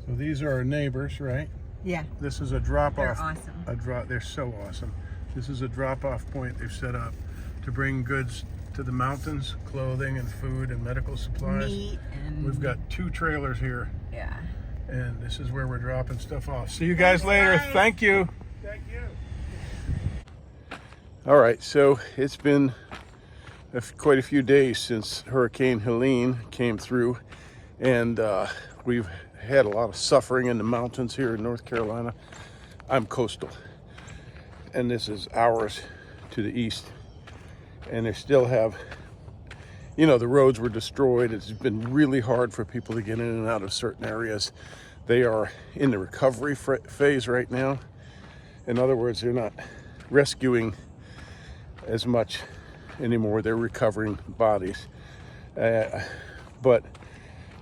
So these are our neighbors, right? Yeah. This is a drop-off. They're awesome. They're so awesome. This is a drop-off point they've set up to bring goods to the mountains, clothing and food and medical supplies. Meat and... We've got 2 trailers here. Yeah. And this is where we're dropping stuff off. See you guys later. Bye. Thank you. Thank you. All right, so it's been quite a few days since Hurricane Helene came through, and we've had a lot of suffering in the mountains here in North Carolina. I'm coastal, and this is hours to the east, and they still have, you know, the roads were destroyed. It's been really hard for people to get in and out of certain areas. They are in the recovery phase right now. In other words, they're not rescuing as much anymore. They're recovering bodies. But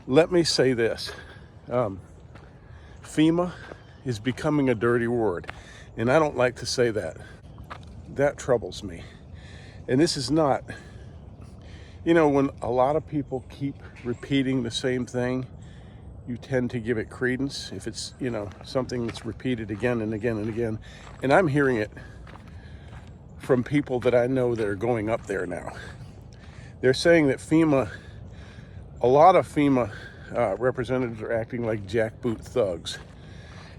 let me say this. FEMA is becoming a dirty word. And I don't like to say that. That troubles me. And this is not, you know, when a lot of people keep repeating the same thing, you tend to give it credence. If it's, you know, something that's repeated again and again and again. And I'm hearing it from people that I know that are going up there now. They're saying that FEMA, a lot of FEMA representatives are acting like jackboot thugs.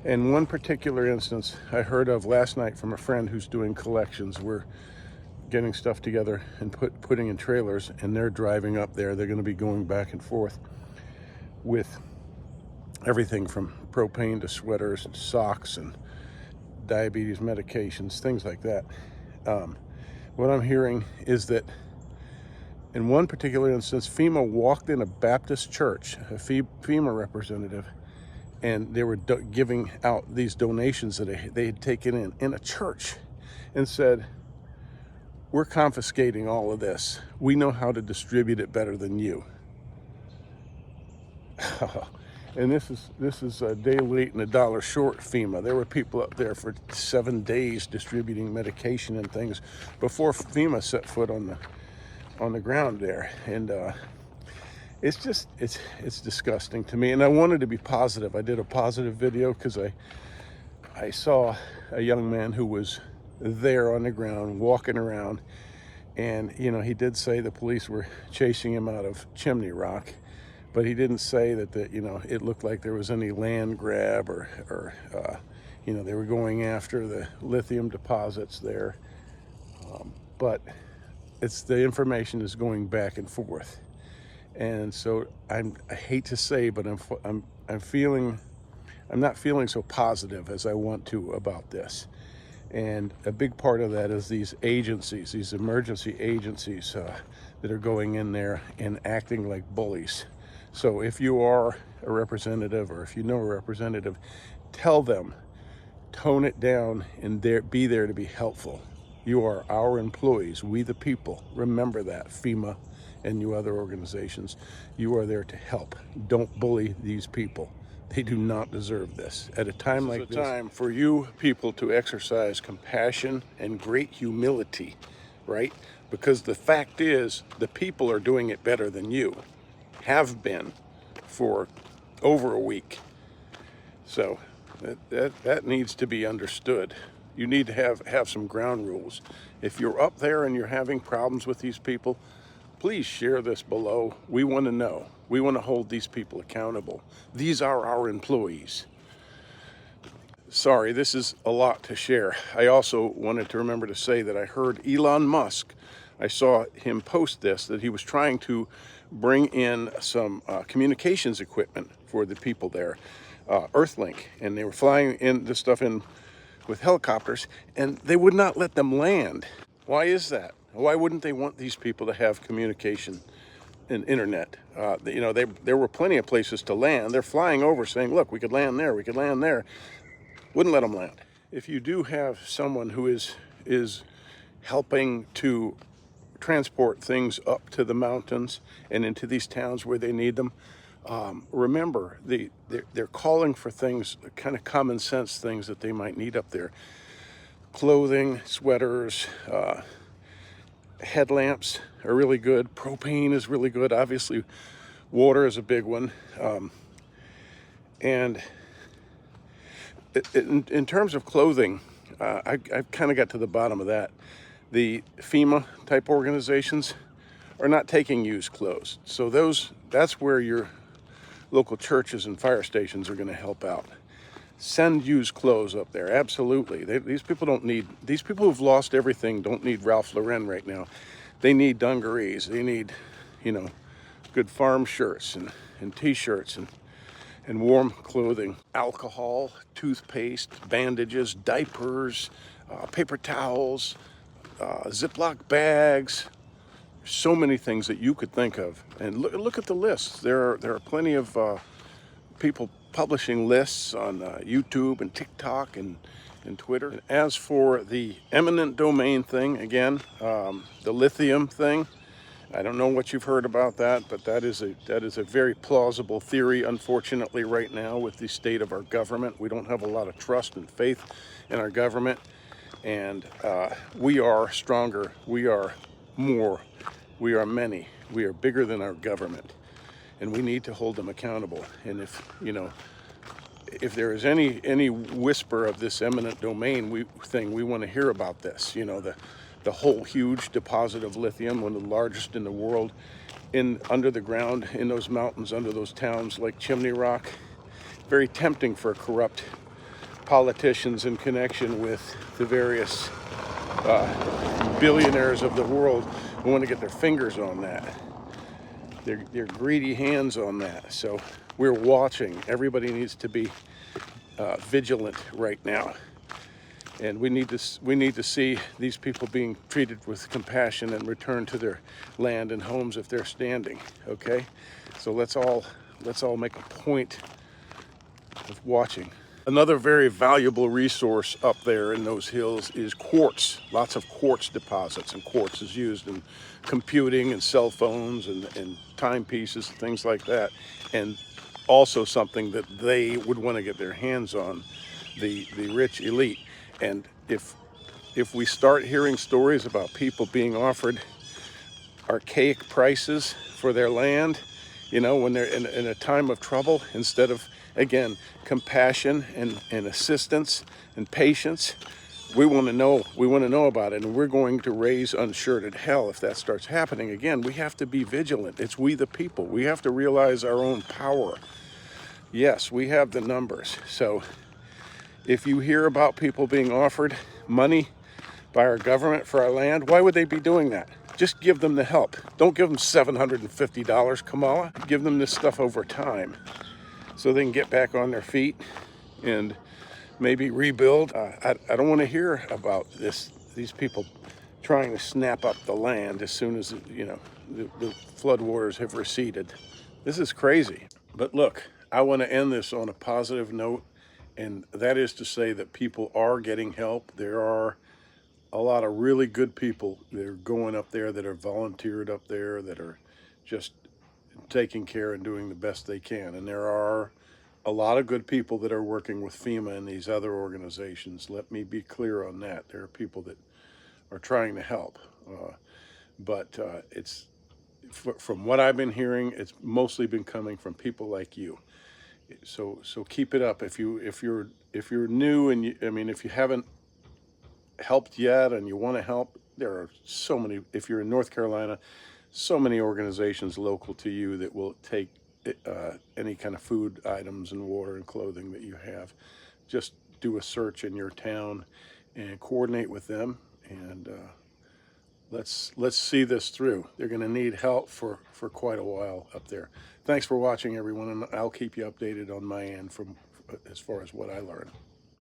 And one particular instance I heard of last night from a friend who's doing collections. We're getting stuff together and putting in trailers, and they're driving up there. They're going to be going back and forth with everything from propane to sweaters and socks and diabetes medications, things like that. What I'm hearing is that in one particular instance, FEMA walked in a Baptist church, a FEMA representative, and they were giving out these donations that they had taken in a church, and said, "We're confiscating all of this. We know how to distribute it better than you." And this is a day late and a dollar short FEMA. There were people up there for 7 days distributing medication and things before FEMA set foot on the ground there. And it's just it's disgusting to me. And I wanted to be positive. I did a positive video because I saw a young man who was there on the ground walking around, and you know, he did say the police were chasing him out of Chimney Rock. But he didn't say that you know, it looked like there was any land grab or you know, they were going after the lithium deposits there. But it's the information is going back and forth, and so I hate to say, but I'm not feeling so positive as I want to about this. And a big part of that is these agencies, these emergency agencies that are going in there and acting like bullies. So if you are a representative, or if you know a representative, tell them, tone it down, and be there to be helpful. You are our employees, we the people. Remember that, FEMA and you other organizations. You are there to help. Don't bully these people. They do not deserve this. At a time like this, it's a time for you people to exercise compassion and great humility, right? Because the fact is, the people are doing it better than you. Have been for over a week. So that needs to be understood. You need to have some ground rules. If you're up there and you're having problems with these people, please share this below. We want to know. We want to hold these people accountable. These are our employees. Sorry, this is a lot to share. I also wanted to remember to say that I heard Elon Musk, I saw him post this, that he was trying to bring in some communications equipment for the people there, Earthlink, and they were flying in this stuff in with helicopters, and they would not let them land. Why is that? Why wouldn't they want these people to have communication and internet? You know, there were plenty of places to land. They're flying over saying, look, we could land there, we could land there. Wouldn't let them land. If you do have someone who is helping to transport things up to the mountains and into these towns where they need them, remember, they're calling for things, kind of common sense things that they might need up there. Clothing, sweaters, headlamps are really good. Propane is really good. Obviously, water is a big one. And in terms of clothing, I've kind of got to the bottom of that. The FEMA type organizations are not taking used clothes. So that's where your local churches and fire stations are going to help out. Send used clothes up there, absolutely. These people who've lost everything don't need Ralph Lauren right now. They need dungarees. They need, good farm shirts and t-shirts and warm clothing. Alcohol, toothpaste, bandages, diapers, paper towels, Ziploc bags. So many things that you could think of. And look at the lists. There are plenty of people publishing lists on YouTube and TikTok and Twitter. And as for the eminent domain thing, again, the lithium thing, I don't know what you've heard about that, but that is a very plausible theory. Unfortunately, right now with the state of our government, we don't have a lot of trust and faith in our government, and we are stronger. We are more. We are many. We are bigger than our government, and we need to hold them accountable. And if there is any whisper of this eminent domain we want to hear about this. The whole huge deposit of lithium, one of the largest in the world, under the ground in those mountains, under those towns like Chimney Rock. Very tempting for corrupt politicians in connection with the various billionaires of the world who want to get their fingers on that. Their greedy hands on that. So we're watching. Everybody needs to be vigilant right now. And we need to see these people being treated with compassion and returned to their land and homes if they're standing. Okay, so let's all make a point of watching. Another very valuable resource up there in those hills is quartz. Lots of quartz deposits, and quartz is used in computing and cell phones and timepieces and things like that. And also something that they would want to get their hands on, the rich elite. And if we start hearing stories about people being offered archaic prices for their land, when they're in a time of trouble, instead of, again, compassion and assistance and patience, we want to know about it, and we're going to raise unshirted hell if that starts happening again. We have to be vigilant. It's we the people. We have to realize our own power. Yes, we have the numbers. So if you hear about people being offered money by our government for our land, why would they be doing that? Just give them the help. Don't give them $750, Kamala. Give them this stuff over time so they can get back on their feet and maybe rebuild. I don't want to hear about these people trying to snap up the land as soon as the floodwaters have receded. This is crazy. But look, I want to end this on a positive note, and that is to say that people are getting help. There are a lot of really good people that are going up there, that are volunteered up there, that are just taking care and doing the best they can. And there are a lot of good people that are working with FEMA and these other organizations. Let me be clear on that. There are people that are trying to help. But it's, from what I've been hearing, it's mostly been coming from people like you. So keep it up. If you're new and if you haven't helped yet and you want to help, there are so many. If you're in North Carolina, so many organizations local to you that will take any kind of food items and water and clothing that you have. Just do a search in your town and coordinate with them, and let's see this through. They're going to need help for quite a while up there. Thanks for watching, everyone, and I'll keep you updated on my end as far as what I learn.